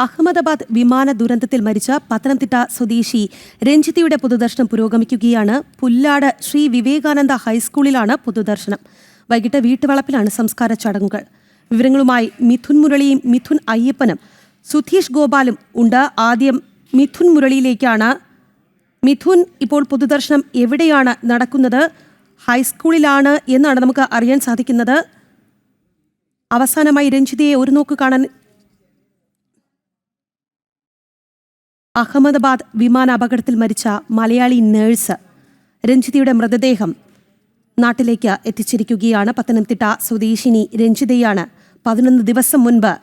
അഹമ്മദാബാദ് വിമാന ദുരന്തത്തിൽ മരിച്ച പത്തനംതിട്ട സ്വദേശി രഞ്ജിതയുടെ പൊതുദർശനം പുരോഗമിക്കുകയാണ്. പുല്ലാട് ശ്രീ വിവേകാനന്ദ ഹൈസ്കൂളിലാണ് പൊതുദർശനം. വൈകിട്ട് വീട്ടുവളപ്പിലാണ് സംസ്കാര ചടങ്ങുകൾ. വിവരങ്ങളുമായി മിഥുൻ മുരളിയും മിഥുൻ അയ്യപ്പനും സുധീഷ് ഗോപാലും ഉണ്ട്. ആദ്യം മിഥുൻ മുരളിയിലേക്കാണ്. മിഥുൻ, ഇപ്പോൾ പൊതുദർശനം എവിടെയാണ് നടക്കുന്നത്? ഹൈസ്കൂളിലാണ് എന്നാണ് നമുക്ക് അറിയാൻ സാധിക്കുന്നത്. അവസാനമായി രഞ്ജിതയെ ഒരു നോക്ക് കാണാൻ അഹമ്മദാബാദ് വിമാന അപകടത്തിൽ മരിച്ച മലയാളി നേഴ്സ് രഞ്ജിതയുടെ മൃതദേഹം നാട്ടിലേക്ക് എത്തിച്ചിരിക്കുകയാണ്. പത്തനംതിട്ട സ്വദേശിനി രഞ്ജിതയാണ് 11 ദിവസം മുൻപ്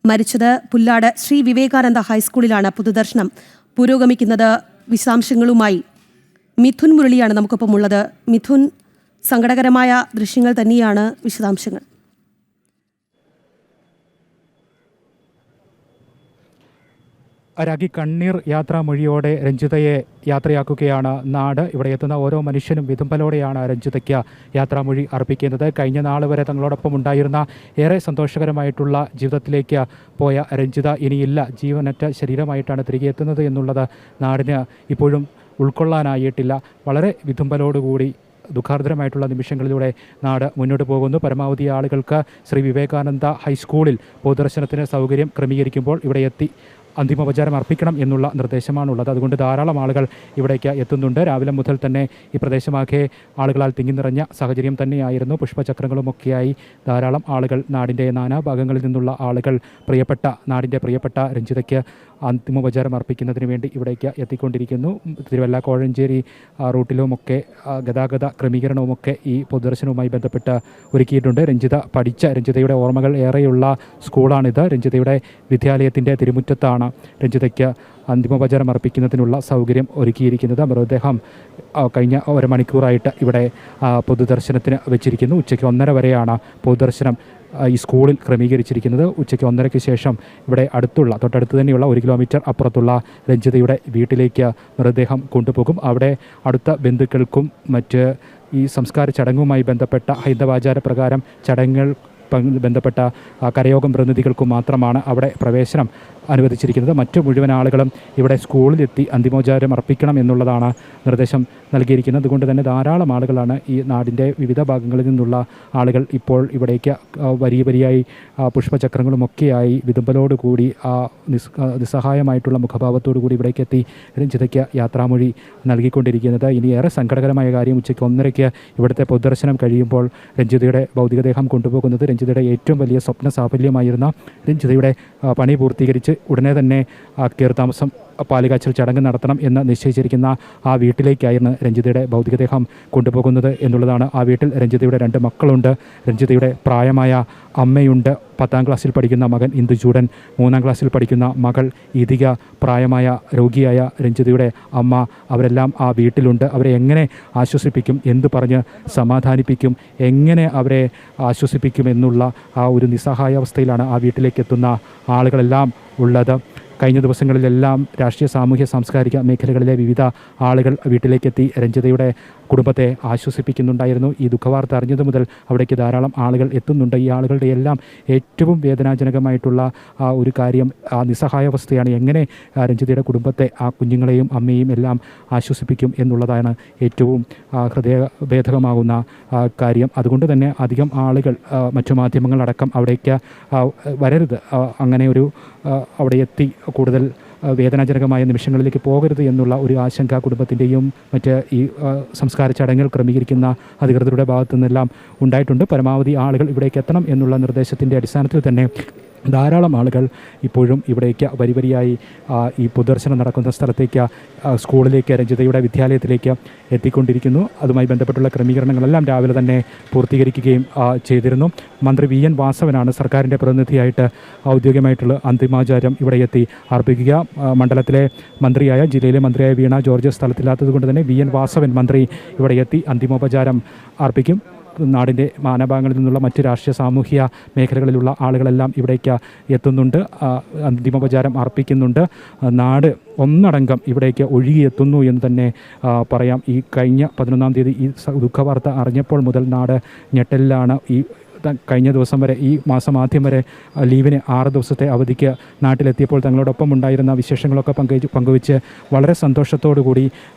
മരിച്ചത്. പുല്ലാട് ശ്രീ വിവേകാനന്ദ ഹൈസ്കൂളിലാണ് പൊതുദർശനം പുരോഗമിക്കുന്നത്. വിശദാംശങ്ങളുമായി മിഥുൻ മുരളിയാണ് നമുക്കൊപ്പം ഉള്ളത്. മിഥുൻ, സങ്കടകരമായ ദൃശ്യങ്ങൾ തന്നെയാണ്. വിശദാംശങ്ങൾ. രാഗി കണ്ണീർ യാത്രാമൊഴിയോടെ രഞ്ജിതയെ യാത്രയാക്കുകയാണ് നാട്. ഇവിടെ എത്തുന്ന ഓരോ മനുഷ്യനും വിതുമ്പലോടെയാണ് രഞ്ജിതയ്ക്ക് യാത്രാമൊഴി അർപ്പിക്കുന്നത്. കഴിഞ്ഞ നാൾ വരെ തങ്ങളോടൊപ്പം ഉണ്ടായിരുന്ന ഏറെ സന്തോഷകരമായിട്ടുള്ള ജീവിതത്തിലേക്ക് പോയ രഞ്ജിത ഇനിയില്ല. ജീവനറ്റ ശരീരമായിട്ടാണ് തിരികെ എത്തുന്നത് എന്നുള്ളത് നാടിന് ഇപ്പോഴും ഉൾക്കൊള്ളാനായിട്ടില്ല. വളരെ വിതുമ്പലോടുകൂടി ദുഃഖാർദ്രമായിട്ടുള്ള നിമിഷങ്ങളിലൂടെ നാട് മുന്നോട്ട് പോകുന്നു. പരമാവധി ആളുകൾക്ക് ശ്രീ വിവേകാനന്ദ ഹൈസ്കൂളിൽ പൊതുദർശനത്തിന് സൗകര്യം ക്രമീകരിക്കുമ്പോൾ ഇവിടെ എത്തി അന്തിമോപചാരം അർപ്പിക്കണം എന്നുള്ള നിർദ്ദേശമാണുള്ളത്. അതുകൊണ്ട് ധാരാളം ആളുകൾ ഇവിടേക്ക് എത്തുന്നുണ്ട്. രാവിലെ മുതൽ തന്നെ ഈ പ്രദേശമാകെ ആളുകളാൽ തിങ്ങി നിറഞ്ഞ സാഹചര്യം തന്നെയായിരുന്നു. പുഷ്പചക്രങ്ങളുമൊക്കെയായി ധാരാളം ആളുകൾ, നാടിൻ്റെ നാനാഭാഗങ്ങളിൽ നിന്നുള്ള ആളുകൾ നാടിൻ്റെ പ്രിയപ്പെട്ട രഞ്ജിതയ്ക്ക് അന്തിമോപചാരം അർപ്പിക്കുന്നതിന് വേണ്ടി ഇവിടേക്ക് എത്തിക്കൊണ്ടിരിക്കുന്നു. തിരുവല്ല കോഴഞ്ചേരി റൂട്ടിലുമൊക്കെ ഗതാഗത ക്രമീകരണവുമൊക്കെ ഈ പൊതുദർശനവുമായി ബന്ധപ്പെട്ട് ഒരുക്കിയിട്ടുണ്ട്. രഞ്ജിതയുടെ ഓർമ്മകൾ ഏറെയുള്ള സ്കൂളാണിത്. രഞ്ജിതയുടെ വിദ്യാലയത്തിൻ്റെ തിരുമുറ്റത്താണ് രഞ്ജിതയ്ക്ക് അന്തിമോപചാരം അർപ്പിക്കുന്നതിനുള്ള സൗകര്യം ഒരുക്കിയിരിക്കുന്നത്. മൃതദേഹം കഴിഞ്ഞ 1 മണിക്കൂറായിട്ട് ഇവിടെ പൊതുദർശനത്തിന് വെച്ചിരിക്കുന്നു. ഉച്ചയ്ക്ക് 1:30 വരെയാണ് പൊതുദർശനം ഈ സ്കൂളിൽ ക്രമീകരിച്ചിരിക്കുന്നത്. ഉച്ചയ്ക്ക് 1:30 ശേഷം ഇവിടെ തൊട്ടടുത്ത് തന്നെയുള്ള 1 കിലോമീറ്റർ അപ്പുറത്തുള്ള രഞ്ജിതയുടെ വീട്ടിലേക്ക് മൃതദേഹം കൊണ്ടുപോകും. അവിടെ അടുത്ത ബന്ധുക്കൾക്കും മറ്റ് ഈ സംസ്കാര ചടങ്ങുമായി ബന്ധപ്പെട്ട ഹൈന്ദവാചാര പ്രകാരം ചടങ്ങുകൾ ബന്ധപ്പെട്ട കരയോഗം പ്രതിനിധികൾക്കും മാത്രമാണ് അവിടെ പ്രവേശനം അനുവദിച്ചിരിക്കുന്നത്. മറ്റു മുഴുവൻ ആളുകളും ഇവിടെ സ്കൂളിലെത്തി അന്തിമോപചാരം അർപ്പിക്കണം എന്നുള്ളതാണ് നിർദ്ദേശം നൽകിയിരിക്കുന്നത്. അതുകൊണ്ട് തന്നെ ധാരാളം ആളുകളാണ് ഈ നാടിൻ്റെ വിവിധ ഭാഗങ്ങളിൽ നിന്നുള്ള ആളുകൾ ഇപ്പോൾ ഇവിടേക്ക് വരിയായി പുഷ്പചക്രങ്ങളുമൊക്കെയായി വിതുമ്പലോടുകൂടി നിസ്സഹായമായിട്ടുള്ള മുഖഭാവത്തോടു കൂടി ഇവിടേക്ക് എത്തി രഞ്ജിതയ്ക്ക് യാത്രാമൊഴി നൽകിക്കൊണ്ടിരിക്കുന്നത്. ഇനി ഏറെ സങ്കടകരമായ കാര്യം, ഉച്ചയ്ക്ക് 1:30 ഇവിടുത്തെ പൊതുദർശനം കഴിയുമ്പോൾ രഞ്ജിതയുടെ ഭൗതികദേഹം കൊണ്ടുപോകുന്നത് രഞ്ജിതയുടെ ഏറ്റവും വലിയ സ്വപ്ന സാഫല്യമായിരുന്ന രഞ്ജിതയുടെ പണി പൂർത്തീകരിച്ച് ഉടനെ തന്നെ കയറിത്താമസം പാലുകാച്ചൽ ചടങ്ങ് നടത്തണം എന്ന് നിശ്ചയിച്ചിരിക്കുന്ന ആ വീട്ടിലേക്കായിരുന്നു രഞ്ജിതയുടെ ഭൗതികദേഹം കൊണ്ടുപോകുന്നത് എന്നുള്ളതാണ്. ആ വീട്ടിൽ രഞ്ജിതയുടെ 2 മക്കളുണ്ട്. രഞ്ജിതയുടെ പ്രായമായ അമ്മയുണ്ട്. 10ാം ക്ലാസ്സിൽ പഠിക്കുന്ന മകൻ ഇന്ദുചൂടൻ, 3ാം ക്ലാസ്സിൽ പഠിക്കുന്ന മകൾ ഇതിക, പ്രായമായ രോഗിയായ രഞ്ജിതയുടെ അമ്മ, അവരെല്ലാം ആ വീട്ടിലുണ്ട്. അവരെ എങ്ങനെ ആശ്വസിപ്പിക്കും, എന്ത് പറഞ്ഞ് സമാധാനിപ്പിക്കും, എങ്ങനെ അവരെ ആശ്വസിപ്പിക്കും എന്നുള്ള ആ ഒരു നിസ്സഹായാവസ്ഥയിലാണ് ആ വീട്ടിലേക്ക് എത്തുന്ന ആളുകളെല്ലാം ഉള്ളത്. കഴിഞ്ഞ ദിവസങ്ങളിലെല്ലാം രാഷ്ട്രീയ, സാമൂഹ്യ, സാംസ്കാരിക മേഖലകളിലെ വിവിധ ആളുകൾ വീട്ടിലേക്കെത്തി രഞ്ജിതയുടെ കുടുംബത്തെ ആശ്വസിപ്പിക്കുന്നുണ്ടായിരുന്നു. ഈ ദുഃഖവാർത്ത അറിഞ്ഞതു മുതൽ അവിടേക്ക് ധാരാളം ആളുകൾ എത്തുന്നുണ്ട്. ഈ ആളുകളുടെ എല്ലാം ഏറ്റവും വേദനാജനകമായിട്ടുള്ള ഒരു കാര്യം നിസ്സഹായാവസ്ഥയാണ്. എങ്ങനെ രഞ്ജിതയുടെ കുടുംബത്തെ, ആ കുഞ്ഞുങ്ങളെയും അമ്മയെയും എല്ലാം ആശ്വസിപ്പിക്കും എന്നുള്ളതാണ് ഏറ്റവും ഹൃദയഭേദകമാകുന്ന കാര്യം. അതുകൊണ്ട് തന്നെ അധികം ആളുകൾ, മറ്റു മാധ്യമങ്ങളടക്കം അവിടേക്ക് വരരുത്, അങ്ങനെ ഒരു അവിടെ എത്തി കൂടുതൽ വേദനാജനകമായ നിമിഷങ്ങളിലേക്ക് പോകരുത് എന്നുള്ള ഒരു ആശങ്ക കുടുംബത്തിൻ്റെയും മറ്റ് ഈ സംസ്കാര ചടങ്ങുകൾ ക്രമീകരിക്കുന്ന അധികൃതരുടെ ഭാഗത്തു നിന്നെല്ലാം ഉണ്ടായിട്ടുണ്ട്. പരമാവധി ആളുകൾ ഇവിടേക്ക് എത്തണം എന്നുള്ള നിർദ്ദേശത്തിൻ്റെ അടിസ്ഥാനത്തിൽ തന്നെ ധാരാളം ആളുകൾ ഇപ്പോഴും ഇവിടേക്ക് വരിയായി ഈ പൊതുദർശനം നടക്കുന്ന സ്ഥലത്തേക്ക്, സ്കൂളിലേക്ക്, രഞ്ജിതയുടെ വിദ്യാലയത്തിലേക്ക് എത്തിക്കൊണ്ടിരിക്കുന്നു. അതുമായി ബന്ധപ്പെട്ടുള്ള ക്രമീകരണങ്ങളെല്ലാം രാവിലെ തന്നെ പൂർത്തീകരിക്കുകയും ചെയ്തിരുന്നു. മന്ത്രി VN വാസവനാണ് സർക്കാരിൻ്റെ പ്രതിനിധിയായിട്ട് ഔദ്യോഗികമായിട്ടുള്ള അന്തിമാചാരം ഇവിടെ എത്തി അർപ്പിക്കുക. മണ്ഡലത്തിലെ മന്ത്രിയായ, ജില്ലയിലെ മന്ത്രിയായ വീണ ജോർജ് സ്ഥലത്തില്ലാത്തത് കൊണ്ട് തന്നെ VN വാസവൻ മന്ത്രി ഇവിടെ എത്തി അന്തിമോപചാരം അർപ്പിക്കും. നാടിൻ്റെ മാനഭാഗങ്ങളിൽ നിന്നുള്ള മറ്റ് രാഷ്ട്രീയ, സാമൂഹ്യ മേഖലകളിലുള്ള ആളുകളെല്ലാം ഇവിടേക്ക് എത്തുന്നുണ്ട്, അന്തിമോപചാരം അർപ്പിക്കുന്നുണ്ട്. നാട് ഒന്നടങ്കം ഇവിടേക്ക് ഒഴുകിയെത്തുന്നു എന്ന് തന്നെ പറയാം. ഈ കഴിഞ്ഞ 11-ാം തീയതി ഈ ദുഃഖവാർത്ത അറിഞ്ഞപ്പോൾ മുതൽ നാട് ഞെട്ടലിലാണ്. ഈ കഴിഞ്ഞ ദിവസം വരെ ഈ മാസം ആദ്യം വരെ ലീവിന് 6 ദിവസത്തെ അവധിക്ക് നാട്ടിലെത്തിയപ്പോൾ തങ്ങളോടൊപ്പം ഉണ്ടായിരുന്ന വിശേഷങ്ങളൊക്കെ പങ്കുവെച്ച് വളരെ സന്തോഷത്തോടു കൂടി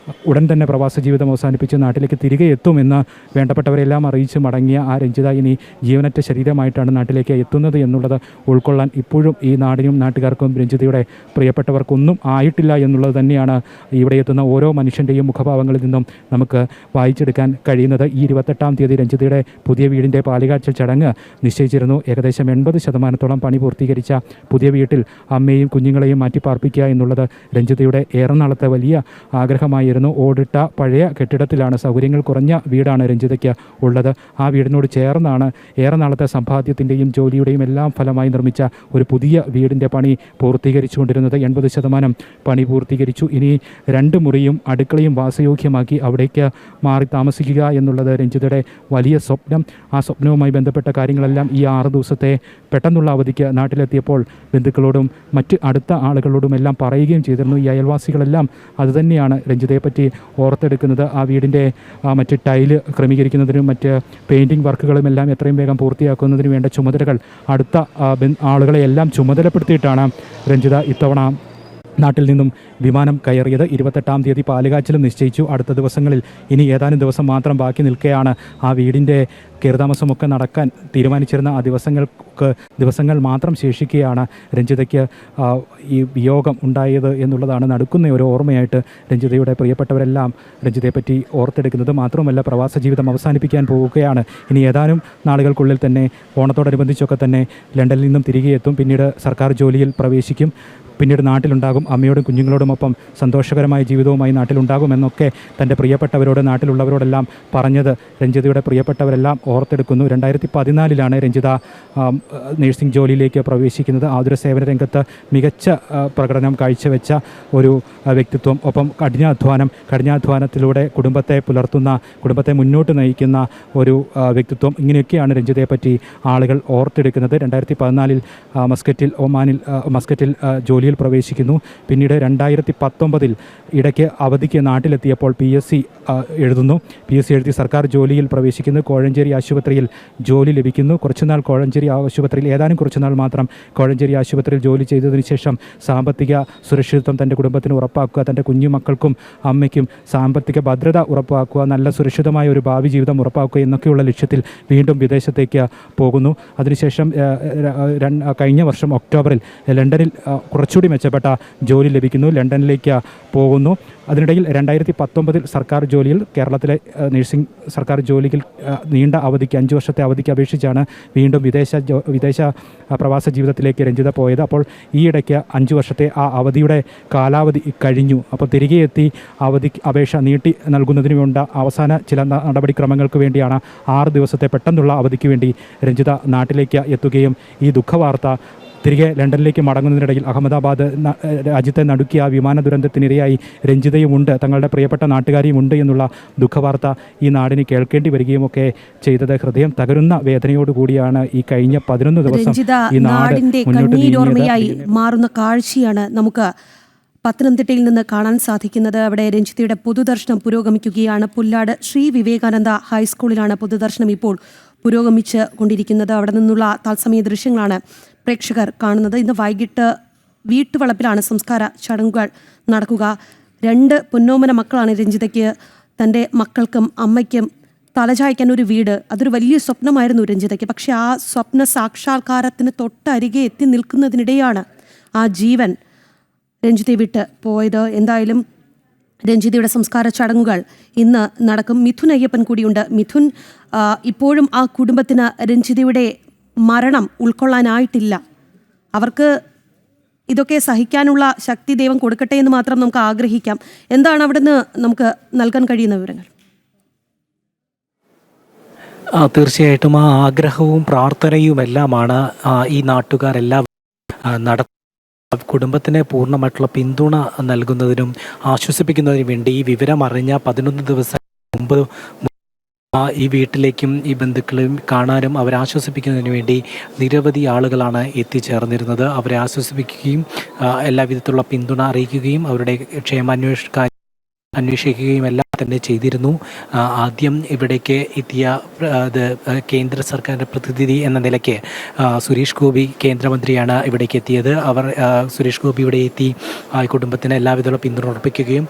ഉടൻ തന്നെ പ്രവാസ ജീവിതം അവസാനിപ്പിച്ച് നാട്ടിലേക്ക് തിരികെ എത്തുമെന്ന് വേണ്ടപ്പെട്ടവരെല്ലാം അറിയിച്ച് മടങ്ങിയ ആ രഞ്ജിത ഇനി ജീവനറ്റ ശരീരമായിട്ടാണ് നാട്ടിലേക്ക് എത്തുന്നത് എന്നുള്ളത് ഉൾക്കൊള്ളാൻ ഇപ്പോഴും ഈ നാടിനും നാട്ടുകാർക്കും രഞ്ജിതയുടെ പ്രിയപ്പെട്ടവർക്കൊന്നും ആയിട്ടില്ല എന്നുള്ളത് തന്നെയാണ് ഇവിടെ എത്തുന്ന ഓരോ മനുഷ്യൻ്റെയും മുഖഭാവങ്ങളിൽ നിന്നും നമുക്ക് വായിച്ചെടുക്കാൻ കഴിയുന്നത്. ഈ 28-ാം തീയതി രഞ്ജിതയുടെ പുതിയ വീടിൻ്റെ പാലുകാഴ്ച ചടങ്ങ് നിശ്ചയിച്ചിരുന്നു. ഏകദേശം 80% പണി പൂർത്തീകരിച്ച പുതിയ വീട്ടിൽ അമ്മയും കുഞ്ഞുങ്ങളെയും മാറ്റിപ്പാർപ്പിക്കുക എന്നുള്ളത് രഞ്ജിതയുടെ ഏറെ നാളത്തെ വലിയ ആഗ്രഹമായിരുന്നു. ഓടിട്ട പഴയ കെട്ടിടത്തിലാണ്, സൗകര്യങ്ങൾ കുറഞ്ഞ വീടാണ് രഞ്ജിതയ്ക്ക് ഉള്ളത്. ആ വീടിനോട് ചേർന്നാണ് ഏറെ നാളത്തെ സമ്പാദ്യത്തിൻ്റെയും ജോലിയുടെയും എല്ലാം ഫലമായി നിർമ്മിച്ച ഒരു പുതിയ വീടിൻ്റെ പണി പൂർത്തീകരിച്ചുകൊണ്ടിരുന്നത്. 80% പണി പൂർത്തീകരിച്ചു. ഇനി 2 മുറിയും അടുക്കളയും വാസയോഗ്യമാക്കി അവിടേക്ക് മാറി താമസിക്കുക എന്നുള്ളത് രഞ്ജിതയുടെ വലിയ സ്വപ്നം. ആ സ്വപ്നവുമായി ബന്ധപ്പെട്ട കാര്യങ്ങളെല്ലാം ഈ 6 ദിവസത്തെ പെട്ടെന്നുള്ള അവധിക്ക് നാട്ടിലെത്തിയപ്പോൾ ബന്ധുക്കളോടും മറ്റ് അടുത്ത ആളുകളോടും എല്ലാം പറയുകയും ചെയ്തിരുന്നു. ഈ അയൽവാസികളെല്ലാം അതുതന്നെയാണ് രഞ്ജിതയെപ്പറ്റി ഓർത്തെടുക്കുന്നത്. ആ വീടിൻ്റെ മറ്റ് ടൈല് ക്രമീകരിക്കുന്നതിനും മറ്റ് പെയിൻറ്റിംഗ് വർക്കുകളും എല്ലാം എത്രയും വേഗം പൂർത്തിയാക്കുന്നതിന് വേണ്ട ചുമതലകൾ അടുത്ത ആളുകളെയെല്ലാം ചുമതലപ്പെടുത്തിയിട്ടാണ് രഞ്ജിത ഇത്തവണ നാട്ടിൽ നിന്നും വിമാനം കയറിയത്. 28-ാം തീയതി പാലുകാച്ചലും നിശ്ചയിച്ചു. അടുത്ത ദിവസങ്ങളിൽ ഇനി ഏതാനും ദിവസം മാത്രം ബാക്കി നിൽക്കെയാണ് ആ വീടിൻ്റെ കയറിതാമസമൊക്കെ നടക്കാൻ തീരുമാനിച്ചിരുന്ന ആ ദിവസങ്ങൾ മാത്രം ശേഷിക്കുകയാണ് രഞ്ജിതയ്ക്ക് ഈ വിയോഗം ഉണ്ടായത് എന്നുള്ളതാണ് നടുക്കുന്ന ഒരു ഓർമ്മയായിട്ട് രഞ്ജിതയുടെ പ്രിയപ്പെട്ടവരെല്ലാം രഞ്ജിതയെപ്പറ്റി ഓർത്തെടുക്കുന്നത്. മാത്രമല്ല പ്രവാസ ജീവിതം അവസാനിപ്പിക്കാൻ പോവുകയാണ്. ഇനി ഏതാനും നാളുകൾക്കുള്ളിൽ തന്നെ ഓണത്തോടനുബന്ധിച്ചൊക്കെ തന്നെ ലണ്ടനിൽ നിന്നും തിരികെ എത്തും. പിന്നീട് സർക്കാർ ജോലിയിൽ പ്രവേശിക്കും. പിന്നീട് നാട്ടിലുണ്ടാകും. അമ്മയോടും കുഞ്ഞുങ്ങളോടുമൊപ്പം സന്തോഷകരമായ ജീവിതവുമായി നാട്ടിലുണ്ടാകുമെന്നൊക്കെ തൻ്റെ പ്രിയപ്പെട്ടവരോട് നാട്ടിലുള്ളവരോടെല്ലാം പറഞ്ഞത് രഞ്ജിതയുടെ പ്രിയപ്പെട്ടവരെല്ലാം ഓർത്തെടുക്കുന്നു. 2014 രഞ്ജിത നഴ്സിംഗ് ജോലിയിലേക്ക് പ്രവേശിക്കുന്നത്. ആതുര സേവന രംഗത്ത് മികച്ച പ്രകടനം കാഴ്ചവെച്ച ഒരു വ്യക്തിത്വം, ഒപ്പം കഠിനാധ്വാനത്തിലൂടെ കുടുംബത്തെ മുന്നോട്ട് നയിക്കുന്ന ഒരു വ്യക്തിത്വം. ഇങ്ങനെയൊക്കെയാണ് രഞ്ജിതയെപ്പറ്റി ആളുകൾ ഓർത്തെടുക്കുന്നത്. 2014 മസ്കറ്റിൽ ജോലിയിൽ പ്രവേശിക്കുന്നു. പിന്നീട് 2019 ഇടയ്ക്ക് അവധിക്ക് നാട്ടിലെത്തിയപ്പോൾ PSC എഴുതുന്നു. PSC എഴുതി സർക്കാർ ജോലിയിൽ പ്രവേശിക്കുന്നു. കോഴഞ്ചേരി ആശുപത്രിയിൽ ജോലി ലഭിക്കുന്നു. ഏതാനും കുറച്ചുനാൾ മാത്രം കോഴഞ്ചേരി ആശുപത്രിയിൽ ജോലി ചെയ്തതിനു ശേഷം സാമ്പത്തിക സുരക്ഷിതത്വം തൻ്റെ കുടുംബത്തിന് ഉറപ്പാക്കുക, തൻ്റെ കുഞ്ഞുമക്കൾക്കും അമ്മയ്ക്കും സാമ്പത്തിക ഭദ്രത ഉറപ്പാക്കുക, നല്ല സുരക്ഷിതമായ ഒരു ഭാവി ജീവിതം ഉറപ്പാക്കുക എന്നൊക്കെയുള്ള ലക്ഷ്യത്തിൽ വീണ്ടും വിദേശത്തേക്ക് പോകുന്നു. അതിനുശേഷം കഴിഞ്ഞ വർഷം ഒക്ടോബറിൽ ലണ്ടനിൽ കുറച്ചുകൂടി മെച്ചപ്പെട്ട ജോലി ലഭിക്കുന്നു. ലണ്ടനിലേക്ക് പോകുന്നു. അതിനിടയിൽ 2019 സർക്കാർ ജോലിയിൽ, കേരളത്തിലെ നഴ്സിംഗ് സർക്കാർ ജോലിയിൽ നീണ്ട അവധിക്ക് 5 വർഷത്തെ അവധിക്ക് അപേക്ഷിച്ചാണ് വീണ്ടും വിദേശ പ്രവാസ ജീവിതത്തിലേക്ക് രഞ്ജിത പോയത്. അപ്പോൾ ഈയിടയ്ക്ക് 5 വർഷത്തെ ആ അവധിയുടെ കാലാവധി കഴിഞ്ഞു. അപ്പോൾ തിരികെ എത്തി അപേക്ഷ നീട്ടി നൽകുന്നതിന് വേണ്ട അവസാന ചില നടപടിക്രമങ്ങൾക്ക് വേണ്ടിയാണ് 6 ദിവസത്തെ പെട്ടെന്നുള്ള അവധിക്ക് വേണ്ടി രഞ്ജിത നാട്ടിലേക്ക് എത്തുകയും ഈ ദുഃഖവാർത്ത തിരികെ ലണ്ടനിലേക്ക് മടങ്ങുന്നതിനിടയിൽ അഹമ്മദാബാദ് രാജ്യത്തെ നടുക്കിയ വിമാന ദുരന്തത്തിനിരയായി രഞ്ജിതയുമുണ്ട്, തങ്ങളുടെ പ്രിയപ്പെട്ട നാട്ടുകാരിയുമുണ്ട് എന്നുള്ള ദുഃഖവാർത്ത ഈ നാടിന് കേൾക്കേണ്ടി വരികയുമൊക്കെ ചെയ്തത് ഹൃദയം തകരുന്ന വേദനയോടുകൂടിയാണ് ഈ കഴിഞ്ഞ 11 ദിവസം ഈ നാടിന്റെ കണ്ണീരോർമ്മയായി മാറുന്ന കാഴ്ചയാണ് നമുക്ക് പത്തനംതിട്ടയിൽ നിന്ന് കാണാൻ സാധിക്കുന്നത്. അവിടെ രഞ്ജിതയുടെ പൊതുദർശനം പുരോഗമിക്കുകയാണ്. പുല്ലാട് ശ്രീ വിവേകാനന്ദ ഹൈസ്കൂളിലാണ് പൊതുദർശനം ഇപ്പോൾ പുരോഗമിച്ച് കൊണ്ടിരിക്കുന്നത്. അവിടെ നിന്നുള്ള തത്സമയ ദൃശ്യങ്ങളാണ് പ്രേക്ഷകർ കാണുന്നത്. ഇന്ന് വൈകിട്ട് വീട്ടുവളപ്പിലാണ് സംസ്കാര ചടങ്ങുകൾ നടക്കുക. 2 പൊന്നോമന മക്കളാണ് രഞ്ജിതയ്ക്ക്. തൻ്റെ മക്കൾക്കും അമ്മയ്ക്കും തലചായ്ക്കാൻ ഒരു വീട്, അതൊരു വലിയ സ്വപ്നമായിരുന്നു രഞ്ജിതയ്ക്ക്. പക്ഷേ ആ സ്വപ്ന സാക്ഷാത്കാരത്തിന് തൊട്ടരികെ എത്തി നിൽക്കുന്നതിനിടെയാണ് ആ ജീവൻ രഞ്ജിതയെ വിട്ട് പോയത്. എന്തായാലും രഞ്ജിതയുടെ സംസ്കാര ചടങ്ങുകൾ ഇന്ന് നടക്കും. മിഥുൻ അയ്യപ്പൻ കൂടിയുണ്ട്. മിഥുൻ, ഇപ്പോഴും ആ കുടുംബത്തിന് രഞ്ജിതയുടെ മരണം ഉൾക്കൊള്ളാനായിട്ടില്ല. അവർക്ക് ഇതൊക്കെ സഹിക്കാനുള്ള ശക്തി ദൈവം കൊടുക്കട്ടെ എന്ന് മാത്രം നമുക്ക് ആഗ്രഹിക്കാം. എന്താണ് അവിടുന്ന് നമുക്ക് നൽകാൻ കഴിയുന്ന വിവരങ്ങൾ? തീർച്ചയായിട്ടും ആ ആഗ്രഹവും പ്രാർത്ഥനയുമെല്ലാമാണ് ഈ നാട്ടുകാരെല്ലാം കുടുംബത്തിന് പൂർണ്ണമായിട്ടുള്ള പിന്തുണ നൽകുന്നതിനും ആശ്വസിപ്പിക്കുന്നതിനും വേണ്ടി ഈ വിവരം അറിഞ്ഞ 11 ദിവസം മുമ്പ് ഈ വീട്ടിലേക്കും ഈ ബന്ധുക്കളെയും കാണാനും അവരെ ആശ്വസിപ്പിക്കുന്നതിന് വേണ്ടി നിരവധി ആളുകളാണ് എത്തിച്ചേർന്നിരുന്നത്. അവരെ ആശ്വസിപ്പിക്കുകയും എല്ലാവിധത്തിലുള്ള പിന്തുണ അറിയിക്കുകയും അവരുടെ ക്ഷേമാന്വേഷിക്കുകയും എല്ലാം തന്നെ ചെയ്തിരുന്നു. ആദ്യം ഇവിടേക്ക് എത്തിയ കേന്ദ്ര സർക്കാരിൻ്റെ പ്രതിനിധി എന്ന നിലയ്ക്ക് സുരേഷ് ഗോപി കേന്ദ്രമന്ത്രിയാണ് ഇവിടേക്ക് എത്തിയത്. സുരേഷ് ഗോപി ഇവിടെ എത്തി കുടുംബത്തിന് എല്ലാവിധമുള്ള പിന്തുണ ഉറപ്പിക്കുകയും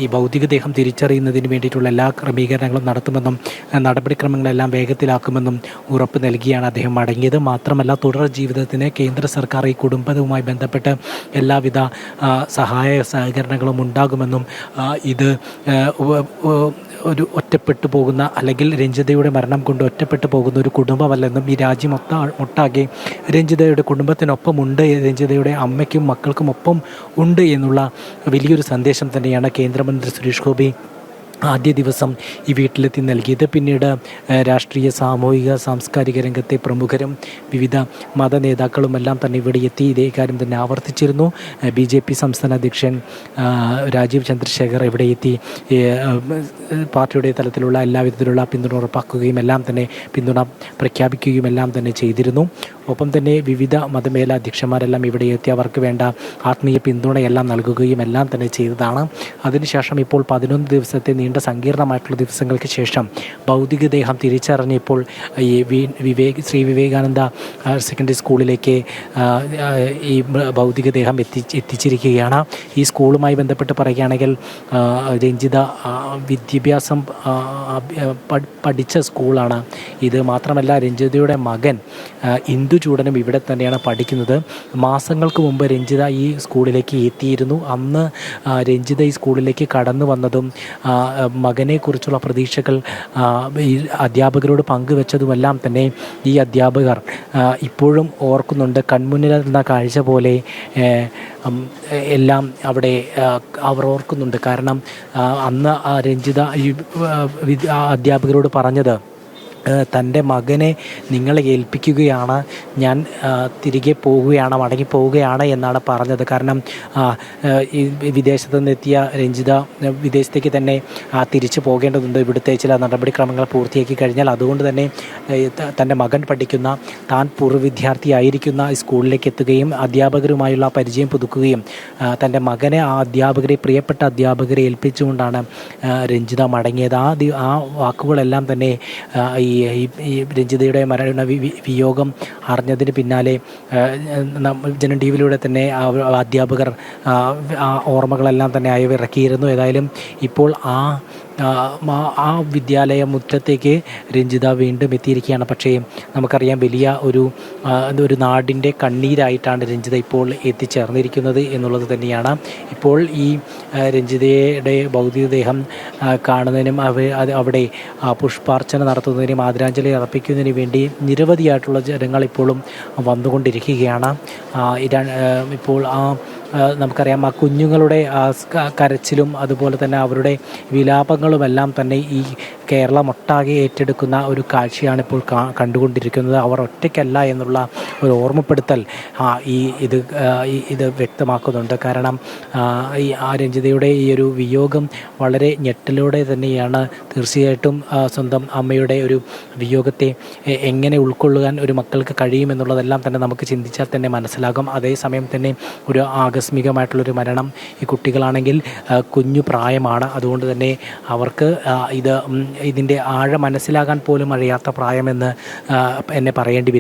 ഈ ഭൗതികദേഹം തിരിച്ചറിയുന്നതിന് വേണ്ടിയിട്ടുള്ള എല്ലാ ക്രമീകരണങ്ങളും നടത്തുമെന്നും നടപടിക്രമങ്ങളെല്ലാം വേഗത്തിലാക്കുമെന്നും ഉറപ്പ് നൽകിയാണ് അദ്ദേഹം മടങ്ങിയത്. മാത്രമല്ല, തുടർ ജീവിതത്തിന് കേന്ദ്ര സർക്കാർ ഈ കുടുംബവുമായി ബന്ധപ്പെട്ട് എല്ലാവിധ സഹായ സഹകരണങ്ങളും ഉണ്ടാകുമെന്നും ഇത് ഒരു ഒറ്റപ്പെട്ടു പോകുന്ന അല്ലെങ്കിൽ രഞ്ജിതയുടെ മരണം കൊണ്ട് ഒറ്റപ്പെട്ടു പോകുന്ന ഒരു കുടുംബമല്ലെന്നും ഈ രാജ്യം ഒട്ടാകെ രഞ്ജിതയുടെ കുടുംബത്തിനൊപ്പമുണ്ട്, രഞ്ജിതയുടെ അമ്മയ്ക്കും മക്കൾക്കും ഒപ്പം ഉണ്ട് എന്നുള്ള വലിയൊരു സന്ദേശം തന്നെയാണ് കേന്ദ്രമന്ത്രി സുരേഷ് ഗോപി ആദ്യ ദിവസം ഈ വീട്ടിലെത്തി നൽകിയത്. പിന്നീട് രാഷ്ട്രീയ, സാമൂഹിക, സാംസ്കാരിക രംഗത്തെ പ്രമുഖരും വിവിധ മത നേതാക്കളുമെല്ലാം തന്നെ ഇവിടെ എത്തി ഇതേ കാര്യം തന്നെ ആവർത്തിച്ചിരുന്നു. BJP സംസ്ഥാന അധ്യക്ഷൻ രാജീവ് ചന്ദ്രശേഖർ ഇവിടെ എത്തി പാർട്ടിയുടെ തലത്തിലുള്ള എല്ലാവിധത്തിലുള്ള പിന്തുണ ഉറപ്പാക്കുകയും എല്ലാം തന്നെ പിന്തുണ പ്രഖ്യാപിക്കുകയും എല്ലാം തന്നെ ചെയ്തിരുന്നു. ഒപ്പം തന്നെ വിവിധ മതമേലധ്യക്ഷന്മാരെല്ലാം ഇവിടെ എത്തി അവർക്ക് വേണ്ട ആത്മീയ പിന്തുണയെല്ലാം നൽകുകയും എല്ലാം തന്നെ ചെയ്തതാണ്. അതിനുശേഷം ഇപ്പോൾ 11 ദിവസത്തെ നീണ്ട സങ്കീർണമായിട്ടുള്ള ദിവസങ്ങൾക്ക് ശേഷം ഭൗതികദേഹം തിരിച്ചറിഞ്ഞപ്പോൾ ഈ ശ്രീ വിവേകാനന്ദ ഹയർ സെക്കൻഡറി സ്കൂളിലേക്ക് ഈ ഭൗതികദേഹം എത്തിച്ചിരിക്കുകയാണ്. ഈ സ്കൂളുമായി ബന്ധപ്പെട്ട് പറയുകയാണെങ്കിൽ രഞ്ജിത വിദ്യാഭ്യാസം പഠിച്ച സ്കൂളാണ് ഇത്. മാത്രമല്ല, രഞ്ജിതയുടെ മകൻ ഇന്ദുചൂടനും ഇവിടെ തന്നെയാണ് പഠിക്കുന്നത്. മാസങ്ങൾക്ക് മുമ്പ് രഞ്ജിത ഈ സ്കൂളിലേക്ക് എത്തിയിരുന്നു. അന്ന് രഞ്ജിത ഈ സ്കൂളിലേക്ക് കടന്നു വന്നതും മകനെക്കുറിച്ചുള്ള പ്രതീക്ഷകൾ ഈ അധ്യാപകരോട് പങ്കുവെച്ചതുമെല്ലാം തന്നെ ഈ അധ്യാപകർ ഇപ്പോഴും ഓർക്കുന്നുണ്ട്. കൺമുന്നിലെന്ന കാഴ്ച പോലെ എല്ലാം അവിടെ അവർ ഓർക്കുന്നുണ്ട്. കാരണം അന്ന് രഞ്ജിത ഈ അധ്യാപകരോട് പറഞ്ഞത്, തൻ്റെ മകനെ നിങ്ങളെ ഏൽപ്പിക്കുകയാണ്, ഞാൻ തിരികെ പോവുകയാണ്, മടങ്ങിപ്പോവുകയാണ് എന്നാണ് പറഞ്ഞത്. കാരണം ഈ വിദേശത്ത് നിന്നെത്തിയ രഞ്ജിത വിദേശത്തേക്ക് തന്നെ തിരിച്ചു പോകേണ്ടതുണ്ട്. ഇവിടുത്തെ ചില നടപടിക്രമങ്ങൾ പൂർത്തിയാക്കി കഴിഞ്ഞാൽ അതുകൊണ്ട് തന്നെ തൻ്റെ മകൻ പഠിക്കുന്ന, താൻ പൂർവ്വ വിദ്യാർത്ഥിയായിരിക്കുന്ന സ്കൂളിലേക്ക് എത്തുകയും അധ്യാപകരുമായുള്ള പരിചയം പുതുക്കുകയും തൻ്റെ മകനെ ആ അധ്യാപകരെ, പ്രിയപ്പെട്ട അധ്യാപകരെ ഏൽപ്പിച്ചുകൊണ്ടാണ് രഞ്ജിത മടങ്ങിയത്. ആ വാക്കുകളെല്ലാം തന്നെ ഈ രഞ്ജിതയുടെ വിയോഗം അറിഞ്ഞതിന് പിന്നാലെ ജനം ടി വിയിലൂടെ തന്നെ അധ്യാപകർ ആ ഓർമ്മകളെല്ലാം തന്നെ അയവിറക്കിയിരുന്നു. ഏതായാലും ഇപ്പോൾ ആ വിദ്യാലയ മുറ്റത്തേക്ക് രഞ്ജിത വീണ്ടും എത്തിയിരിക്കുകയാണ്. പക്ഷേ നമുക്കറിയാം, വലിയ ഒരു നാടിൻ്റെ കണ്ണീരായിട്ടാണ് രഞ്ജിത ഇപ്പോൾ എത്തിച്ചേർന്നിരിക്കുന്നത് എന്നുള്ളത് തന്നെയാണ്. ഇപ്പോൾ ഈ രഞ്ജിതയുടെ ഭൗതികദേഹം കാണുന്നതിനും അവിടെ പുഷ്പാർച്ചന നടത്തുന്നതിനും ആദരാഞ്ജലി അർപ്പിക്കുന്നതിന് വേണ്ടി നിരവധിയായിട്ടുള്ള ജനങ്ങൾ ഇപ്പോഴും വന്നുകൊണ്ടിരിക്കുകയാണ്. ഇപ്പോൾ നമുക്കറിയാം, ആ കുഞ്ഞുങ്ങളുടെ കരച്ചിലും അതുപോലെ തന്നെ അവരുടെ വിലാപങ്ങളുമെല്ലാം തന്നെ ഈ കേരളമൊട്ടാകെ ഏറ്റെടുക്കുന്ന ഒരു കാഴ്ചയാണ് ഇപ്പോൾ കണ്ടുകൊണ്ടിരിക്കുന്നത്. അവർ ഒറ്റയ്ക്കല്ല എന്നുള്ള ഒരു ഓർമ്മപ്പെടുത്തൽ ഇത് വ്യക്തമാക്കുന്നുണ്ട്. കാരണം ആ രഞ്ജിതയുടെ ഈ ഒരു വിയോഗം വളരെ ഞെട്ടലോടെ തന്നെയാണ്. തീർച്ചയായിട്ടും സ്വന്തം അമ്മയുടെ ഒരു വിയോഗത്തെ എങ്ങനെ ഉൾക്കൊള്ളുവാൻ ഒരു മക്കൾക്ക് കഴിയുമെന്നുള്ളതെല്ലാം തന്നെ നമുക്ക് ചിന്തിച്ചാൽ തന്നെ മനസ്സിലാകും. അതേസമയം തന്നെ ഒരു ആകസ്മികമായിട്ടുള്ളൊരു മരണം, ഈ കുട്ടികളാണെങ്കിൽ കുഞ്ഞു പ്രായമാണ്. അതുകൊണ്ട് തന്നെ അവർക്ക് ഇതിൻ്റെ ആഴം മനസ്സിലാകാൻ പോലും അറിയാത്ത പ്രായമെന്ന് എന്നെ പറയേണ്ടി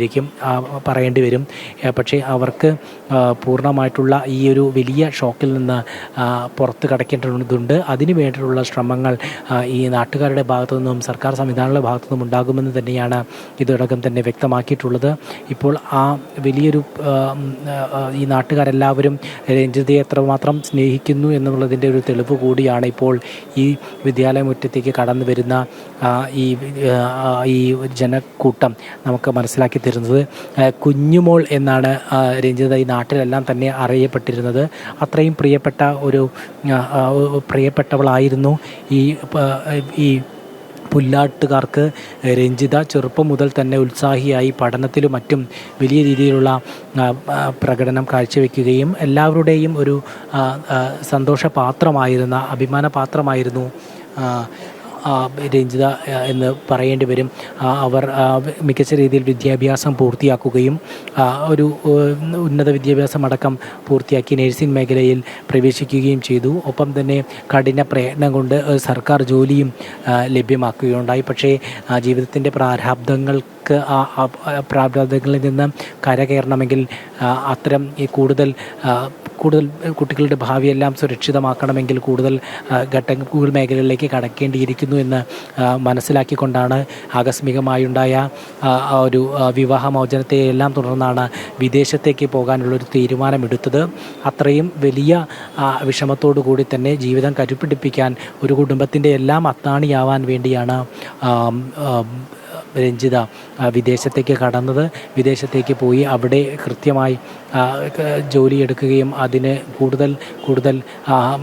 വരും. പക്ഷേ അവർക്ക് പൂർണ്ണമായിട്ടുള്ള ഈ ഒരു വലിയ ഷോക്കിൽ നിന്ന് പുറത്ത് കടക്കേണ്ടതുണ്ട്. അതിനു വേണ്ടിയിട്ടുള്ള ശ്രമങ്ങൾ ഈ നാട്ടുകാരുടെ ഭാഗത്തു നിന്നും സർക്കാർ സംവിധാനങ്ങളുടെ ഭാഗത്തു നിന്നും ഉണ്ടാകുമെന്ന് തന്നെയാണ് ഇതിനകം തന്നെ വ്യക്തമാക്കിയിട്ടുള്ളത്. ഇപ്പോൾ ആ വലിയൊരു ഈ നാട്ടുകാരെല്ലാവരും രഞ്ജിതയെ എത്രമാത്രം സ്നേഹിക്കുന്നു എന്നുള്ളതിൻ്റെ ഒരു തെളിവ് കൂടിയാണ് ഇപ്പോൾ ഈ വിദ്യാലയമുറ്റത്തേക്ക് കടന്നു വരുന്ന ഈ ജനക്കൂട്ടം നമുക്ക് മനസ്സിലാക്കി തരുന്നത്. കുഞ്ഞുമോൾ എന്നാണ് രഞ്ജിത ഈ നാട്ടിലെല്ലാം തന്നെ അറിയപ്പെട്ടിരുന്നത്. അത്രയും പ്രിയപ്പെട്ടവളായിരുന്നു ഈ പുല്ലാട്ടുകാർക്ക്. രഞ്ജിത ചെറുപ്പം മുതൽ തന്നെ ഉത്സാഹിയായി പഠനത്തിലും മറ്റും വലിയ രീതിയിലുള്ള പ്രകടനം കാഴ്ചവെക്കുകയും എല്ലാവരുടെയും ഒരു സന്തോഷപാത്രമായിരുന്ന, അഭിമാനപാത്രമായിരുന്നു രഞ്ജിത എന്ന് പറയേണ്ടി വരും. അവർ മികച്ച രീതിയിൽ വിദ്യാഭ്യാസം പൂർത്തിയാക്കുകയും ഒരു ഉന്നത വിദ്യാഭ്യാസം അടക്കം പൂർത്തിയാക്കി നഴ്സിംഗ് മേഖലയിൽ പ്രവേശിക്കുകയും ചെയ്തു. ഒപ്പം തന്നെ കഠിന പ്രയത്നം കൊണ്ട് സർക്കാർ ജോലിയും ലഭ്യമാക്കുകയുണ്ടായി. പക്ഷേ ജീവിതത്തിൻ്റെ പ്രാരാബ്ധങ്ങളിൽ നിന്ന് കരകയറണമെങ്കിൽ അത്തരം ഈ കൂടുതൽ കുട്ടികളുടെ ഭാവിയെല്ലാം സുരക്ഷിതമാക്കണമെങ്കിൽ കൂടുതൽ ഘട്ടങ്ങൾ മേഖലകളിലേക്ക് കടക്കേണ്ടിയിരിക്കുന്നു എന്ന് മനസ്സിലാക്കിക്കൊണ്ടാണ് ആകസ്മികമായുണ്ടായ ഒരു വിവാഹമോചനത്തെ എല്ലാം തുടർന്നാണ് വിദേശത്തേക്ക് പോകാനുള്ളൊരു തീരുമാനമെടുത്തത്. അത്രയും വലിയ വിഷമത്തോടു കൂടി തന്നെ ജീവിതം കരുപിടിപ്പിക്കാൻ ഒരു കുടുംബത്തിൻ്റെ എല്ലാം അത്താണിയാവാൻ വേണ്ടിയാണ് രഞ്ജിത വിദേശത്തേക്ക് കടന്നത്. വിദേശത്തേക്ക് പോയി അവിടെ കൃത്യമായി ജോലിയെടുക്കുകയും അതിന് കൂടുതൽ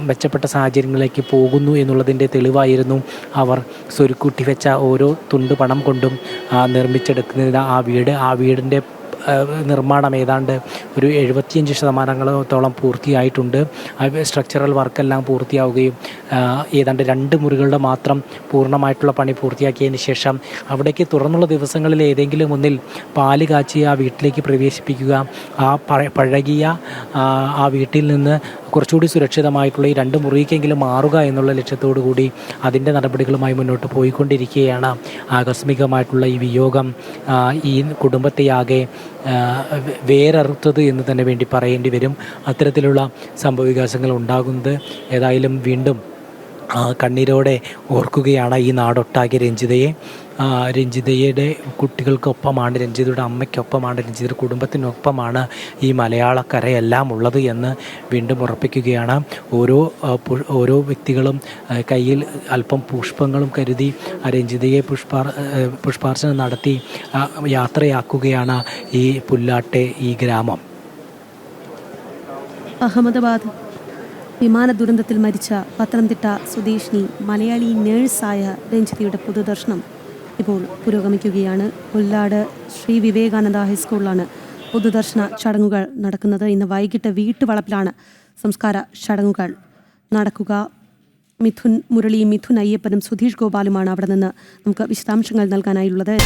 മെച്ചപ്പെട്ട സാഹചര്യങ്ങളിലേക്ക് പോകുന്നു എന്നുള്ളതിൻ്റെ തെളിവായിരുന്നു അവർ സ്വരുക്കൂട്ടി വെച്ച ഓരോ തുണ്ട് പണം കൊണ്ടും നിർമ്മിച്ചെടുക്കുന്ന ആ വീടിൻ്റെ നിർമ്മാണം ഏതാണ്ട് ഒരു 75% പൂർത്തിയായിട്ടുണ്ട്. സ്ട്രക്ചറൽ വർക്കെല്ലാം പൂർത്തിയാവുകയും ഏതാണ്ട് 2 മുറികളുടെ മാത്രം പൂർണ്ണമായിട്ടുള്ള പണി പൂർത്തിയാക്കിയതിന് ശേഷം അവിടേക്ക് തുറന്നുള്ള ദിവസങ്ങളിൽ ഏതെങ്കിലും ഒന്നിൽ പാല് കാച്ചി ആ വീട്ടിലേക്ക് പ്രവേശിപ്പിക്കുക, ആ പഴകിയ ആ വീട്ടിൽ നിന്ന് കുറച്ചുകൂടി സുരക്ഷിതമായിട്ടുള്ള ഈ 2 മുറിക്കെങ്കിലും മാറുക എന്നുള്ള ലക്ഷ്യത്തോടു കൂടി അതിൻ്റെ നടപടികളുമായി മുന്നോട്ട് പോയിക്കൊണ്ടിരിക്കുകയാണ്. ആകസ്മികമായിട്ടുള്ള ഈ വിയോഗം ഈ കുടുംബത്തെയാകെ വേരറുത്തത് എന്ന് തന്നെ വേണ്ടി പറയേണ്ടി വരും. അത്തരത്തിലുള്ള സംഭവവികാസങ്ങൾ ഉണ്ടാകുന്നത് ഏതായാലും വീണ്ടും കണ്ണീരോടെ ഓർക്കുകയാണ് ഈ നാടൊട്ടാകെ രഞ്ജിതയുടെ കുട്ടികൾക്കൊപ്പമാണ്, രഞ്ജിതയുടെ അമ്മയ്ക്കൊപ്പമാണ്, രഞ്ജിതയുടെ കുടുംബത്തിനൊപ്പമാണ് ഈ മലയാളക്കരയെല്ലാം ഉള്ളത് എന്ന് വീണ്ടും ഉറപ്പിക്കുകയാണ്. ഓരോ വ്യക്തികളും കയ്യിൽ അല്പം പുഷ്പങ്ങളും കരുതി രഞ്ജിതയെ പുഷ്പാർച്ചന നടത്തി യാത്രയാക്കുകയാണ് ഈ പുല്ലാട്ടെ ഈ ഗ്രാമം. അഹമ്മദാബാദ് വിമാന ദുരന്തത്തിൽ മരിച്ച പത്തനംതിട്ട സ്വദേശിനി മലയാളി നേഴ്സായ രഞ്ജിതയുടെ പൊതുദർശനം ഇപ്പോൾ പുരോഗമിക്കുകയാണ്. പുല്ലാട് ശ്രീ വിവേകാനന്ദ ഹൈസ്കൂളിലാണ് പൊതുദർശന ചടങ്ങുകൾ നടക്കുന്നത്. ഇന്ന് വൈകിട്ട് വീട്ടുവളപ്പിലാണ് സംസ്കാര ചടങ്ങുകൾ നടക്കുക. മിഥുൻ മുരളി, മിഥുൻ അയ്യപ്പനും സുധീഷ് ഗോപാലുമാണ് അവിടെ നിന്ന് നമുക്ക് വിശദാംശങ്ങൾ നൽകാനായുള്ളത്.